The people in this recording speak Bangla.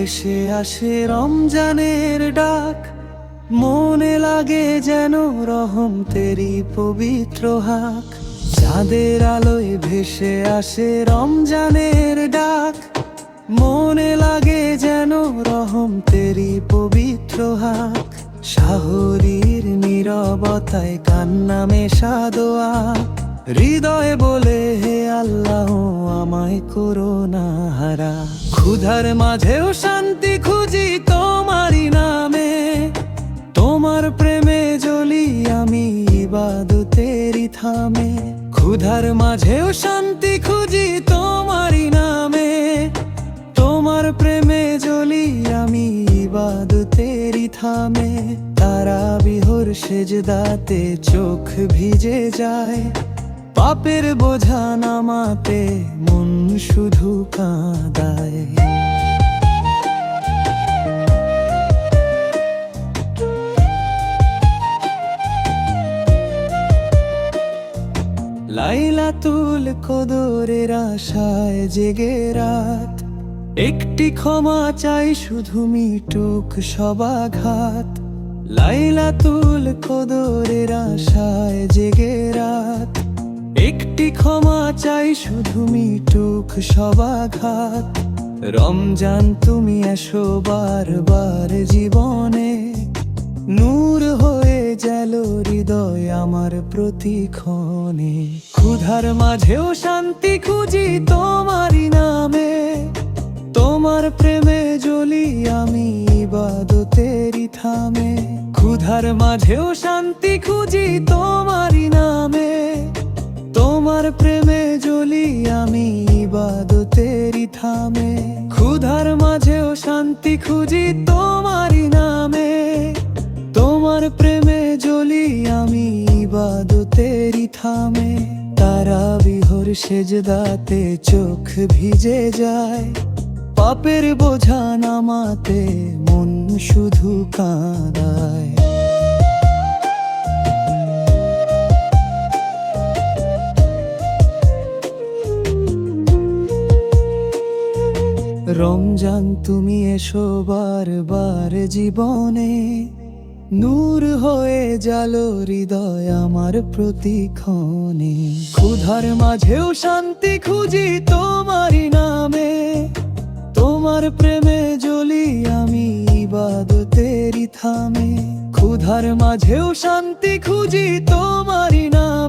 ভেসে আসে রমজানের ডাক, মনে লাগে যেন রহম তেরি পবিত্র হাক। চাঁদের আলোয় ভেসে আসে রমজানের ডাক, মনে লাগে যেন রহম তেরি পবিত্র হাক। শাহরির নীরবতায় কান্না মেশা দোয়া, হৃদয়ে বলে হে আল্লাহ আমায় করো না হারা। ক্ষুধার মাঝেও শান্তি খুঁজি তোমারই নামে, তোমার প্রেমে জ্বলি আমি ইবাদতেরি থামে। ক্ষুধার মাঝেও শান্তি খুঁজি তোমারই নামে, তোমার প্রেমে জ্বলি আমি ইবাদতেরি থামে। তারাবিহর সেজদাতে চোখ ভিজে যায়, পাপের বোঝা নামাতে মন শুধু কাঁদায়। লাইলাতুল কদরের আশায় জেগে রাত, একটি ক্ষমা চাই শুধু মিটুক সব আঘাত। লাইলাতুল কদরের আশায় জেগে রাত, একটি ক্ষমা চাই শুধু মিটুক সব আঘাত। রমজান তুমি এসো বারবার জীবনে, নূর হয়ে গেল হৃদয় আমার প্রতিক্ষণে। ক্ষুধার মাঝেও শান্তি খুঁজি তোমারই নামে, তোমার প্রেমে জ্বলি আমি ইবাদতেরি থামে। ক্ষুধার মাঝেও শান্তি খুঁজি তোমারই নামে, তোমার প্রেমে জ্বলি আমি ইবাদতেরি থামে। ক্ষুধার মাঝেও শান্তি খুঁজি তোমারই নামে, তোমার প্রেমে জ্বলি আমি ইবাদতেরি থামে। তারাবিহর সেজদাতে চোখ ভিজে যায়, পাপের বোঝা নামাতে মন শুধু কাঁদায়। রমজান তুমি এসো বারবার জীবনে, নূর হয়ে জালো হৃদয় আমার প্রতিক্ষণে। ক্ষুধার মাঝেও শান্তি খুঁজি তোমারই নামে, তোমার প্রেমে জ্বলি আমি ইবাদতেরি থামে। ক্ষুধার মাঝেও শান্তি খুঁজি তোমারই নামে,